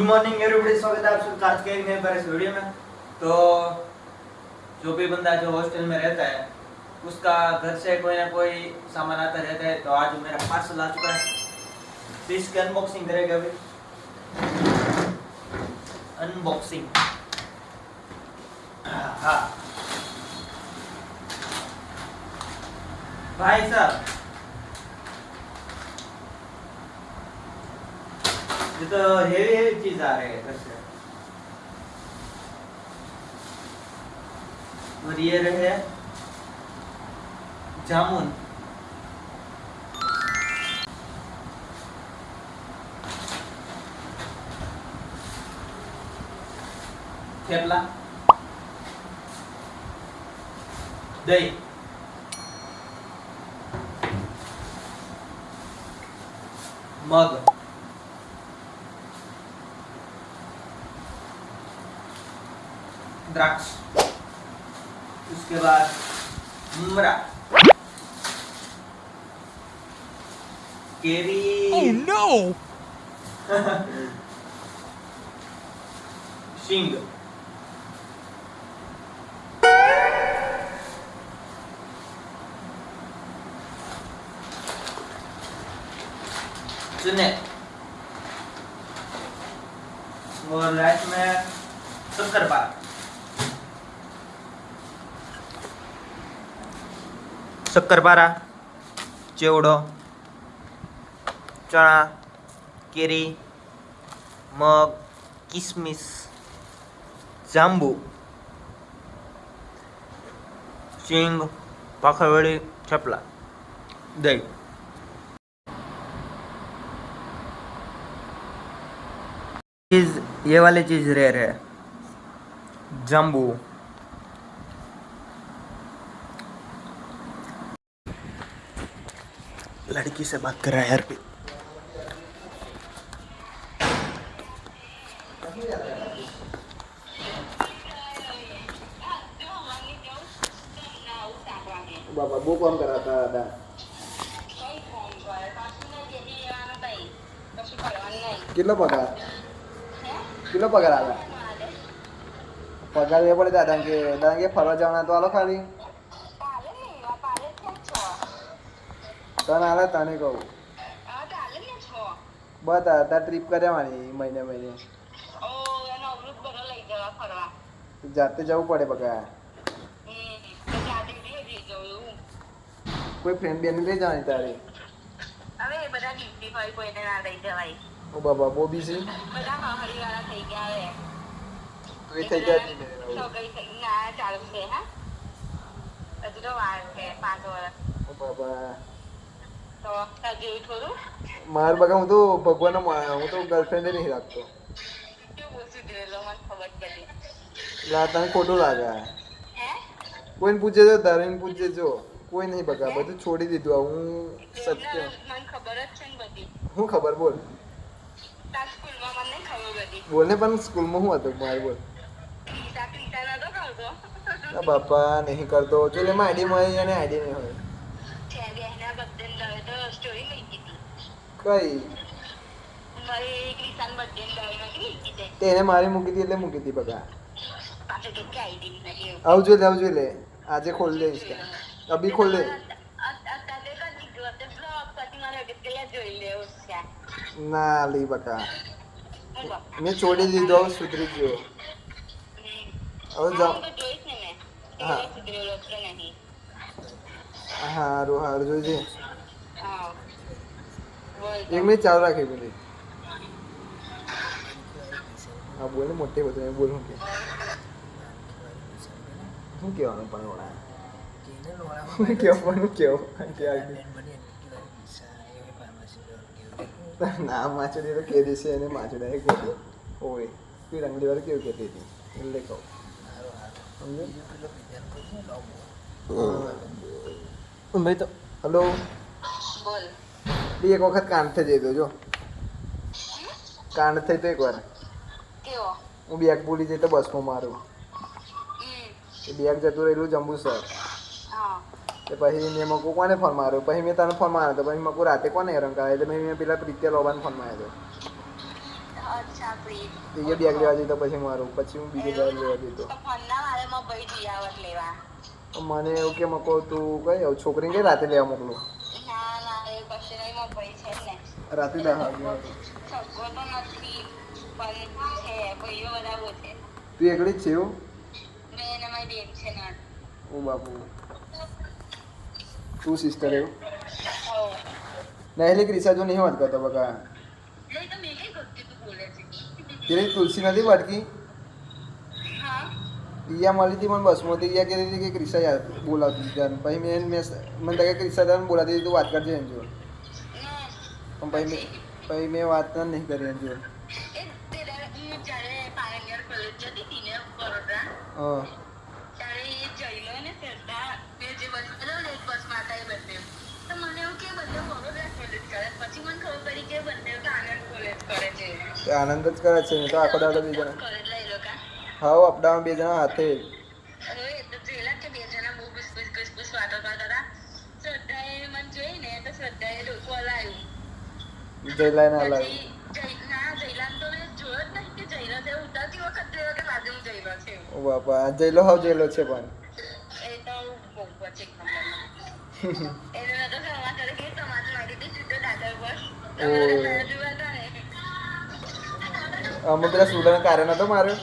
Morning everybody, स्वागत है आप सबका आज के एक नए बार इस वीडियो में। तो जो भी बंदा जो हॉस्टल में रहता है उसका घर से कोई ना कोई सामान आता रहता है। तो आज मेरा पार्सल आ चुका है, तो इसकी अनबॉक्सिंग करेगा अभी। अनबॉक्सिंग, हाँ भाई साहब, ये तो हेवी चीज आ रही है घर से। और ये रहे जामुन, थेपला, दही, मग, द्राक्ष, उसके बाद मुमरा, केरी, Oh no! शिंग, चने, और राइस में शक्करपारा, शक्करपारा, चेवड़ो, चना, केरी, मग, किशमिश, जांबू, शिंग, पाखरवड़ी, थेपला, दही। चीज ये वाली चीज रेयर है, जांबू। लड़की से बात कर रहा है यार पे। बाबा वो कौन कराता था? किलो पगार, किलो पगार आला पगार ये पड़े दादा के फरवा जाना तो आलो खाली तने आला तने कहूँ बता आता ट्रिप करे मानी महीने महीने जाते जाऊ पड़े बका कोई फ्रेंड भी नहीं ले जाने तारे अबे बड़ा गिफ्टी भाई कोई ने ना दई दे भाई ओ बाबा वो भी सी बड़ा हरी वाला થઈ ગયા है तो ये થઈ जाती है तो गई ना चालू से हां હજુ તો વાર છે 5 વર્ષ ओ बाबा તો તાજે થોડું मार बका હું તો ભગવાન હું તો ગર્લફ્રેન્ડ નહીં રાખતો क्यों बोलती दे लो मन खबर पड़ी लाता खोटो लागा हैं कोઈને પૂછે તો તારીને પૂછે જો કોઈ નહીં બકા બધું છોડી દીધું હું સત્ય मन खबर જ છે ને બધી હું ખબર બોલ તા સ્કૂલમાં મને નહીં ખબર બધી બોલને પણ સ્કૂલમાં હું હતું માર બોલ તા પિતા ના તો કરતો આ બાપા નહીં કરતો જો એમાં આઈડી મળી અને આઈડી નહીં હોય છે બેના બર્થડે દવે તો સ્ટોરી લઈ દીધી કઈ મારી ક્રિસાન બર્થડે દવે માં કે લીધી તેને મારી મૂકી હતી એટલે મૂકી હતી બકા પાછે કે આઈડી નથી આવજો લે આજે ખોલ દે इसका अभी खोल दे અત્યારે કદી ગયો બ્લોગ પછી મારે કે જોઈ લે ઉસ્યા ના લી બકા મેં છોડી દીધો સુધરી ગયો હવે જાઓ હા હારું હારું જોઈજે એક મિનિટ ચાલુ રાખી બોલી હા બોલે મોટે બધું બોલું કે શું કહેવાનું પણ ઓળા કેવું કેવું ના માછડી તો કહી દેશે અને માછડા એ કહી દે ઓય તું રંગડી વાળું કેવું કહેતી હતી એટલે કહું સમજો ભાઈ તો હલો બોલ એક વખત કાંઠે જઈ દો જો કાંડ થઈ તો એકવાર કેવો હું બેગ ભૂલી જઈ તો બસમાં મારું એ બેગ જતું રહેલું જંબુસર હા तो પછી મેં મકુ કોને ફોન માર્યો પછી મેં તને ફોન માર્યો તો પછી મકુ રાતે કોને હેરાન કરે એટલે મેં પેલા પ્રીત્યા લોબાને ફોન માર્યો અચ્છા પ્લીઝ એ બેગ લેવા જઈ તો પછી મારું પછી હું બીજે બેગ લેવા જઈતો તો ફોનના વાળામાં ભાઈ જીયાવત લેવા મને એવું કે મકો તું કઈ છોકરીને કઈ રાતે લેવા મોકલું ના ના એ કશું નહીં માં ભાઈ છે ને રાતે 10 વાગે સગો તો નથી પણ છે ભાઈઓ બધા બહુ છે તું એકલી જ છે એવું મેં અને મારી બેન છે ને ઓ બાપુ તું સિસ્ટર એવું હો ના એટલે ક્રિસા જો નહીં વાત કરતો બકા નહીં તો મેં કઈ ભક્તિ તું બોલે છે પેલી તુલસી નથી વાટકી હા ઈયા મળી હતી મને બસમાંથી ઈયા કહેતી હતી કે ક્રિસા યાર બોલાવતી હતી જાન પછી મને કે ક્રિસા તને બોલાતી હતી તું વાત કરજે એમ જો પણ પછી મેં વાત નહીં કરી એમ જો એ ત્યારે હું જ્યારે પાયનિયર કોલેજ જતી હતી ને બરોડા હા ત્યારે એ જઈ લો ને શ્રદ્ધા બે જે બસ એટલે એક બસમાં હતા એ બંને તો મને એવું કે બંને બરોડા કોલેજ કરે પછી મને ખબર પડી કે બંને આનંદ કોલેજ કરે છે એ આનંદ જ કરે છે ને તો આખો દાડો બે જણા કોલેજ લઈ લો કા હા અપડાઉન બે જણા હાથે હવે તો જોયેલા કે બે જણા બહુ બસ વાતો કરતા હતા શ્રદ્ધાએ મને જોઈ ને તો શ્રદ્ધાએ કોલ આવ્યું જયલાઈ ના લાવી જયલાન તો મેં જોયો જ નહીં કે જયલા તે ઉતારતી વખત જોયો કે બાજુ જયલો છે ઓ બાપા જયલો હાવ જયલો છે પણ એ તો બહુ પછી એને મેં તો સમાચાર કે સમાજ મારી હતી સીધો દાદર પર અમે પેલા સુડાને કારણ હતો માર્યો